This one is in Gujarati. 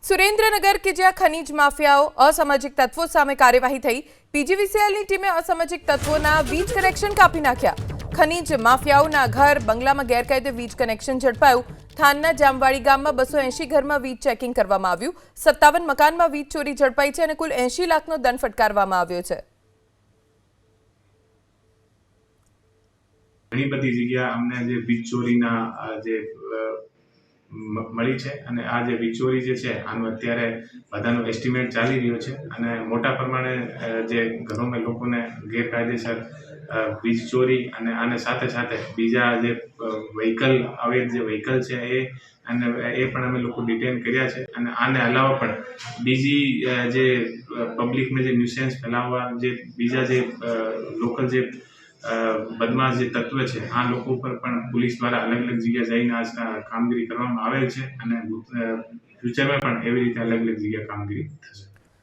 સુરેન્દ્રનગર કે જ્યાં ખનીજ માફિયાઓ અસામાજિક તત્વો સામે કાર્યવાહી થઈ। પીજીવીસીએલની ટીમે અસામાજિક તત્વોના વીજ કનેક્શન કાપી નાખ્યા। ખનીજ માફિયાઓના ઘર બંગલામાં ગેરકાયદે વીજ કનેક્શન ઝડપાયું। થાનના જામવાડી ગામમાં 280 ઘરમાં વીજ ચેકિંગ કરવામાં આવ્યું। 57 મકાનમાં વીજ ચોરી ઝડપાઈ છે અને કુલ 80 લાખનો દંડ ફટકારવામાં આવ્યો છે। ઘણી બધી જગ્યા અમને જે વીજ ચોરીના જે મળી છે અને આ જે વીજ ચોરી જે છે આનો અત્યારે બધાનો એસ્ટિમેટ ચાલી રહ્યો છે અને મોટા પ્રમાણે જે ઘરોમાં લોકોને ગેરકાયદેસર વીજ ચોરી અને આને સાથે સાથે બીજા જે વ્હીકલ અવૈધ જે વ્હીકલ છે એ પણ અમે લોકો ડિટેન કર્યા છે અને આને અલાવા પણ બીજી જે પબ્લિકને જે ન્યુસેન્સ ફેલાવવા જે બીજા જે લોકલ જે બદમાશ જે તત્વ છે આ લોકો ઉપર પણ પોલીસ દ્વારા અલગ અલગ જગ્યાએ જઈને આ કામગીરી કરવામાં આવેલ છે અને ફ્યુચરમાં પણ એવી રીતે અલગ અલગ જગ્યાએ કામગીરી થશે।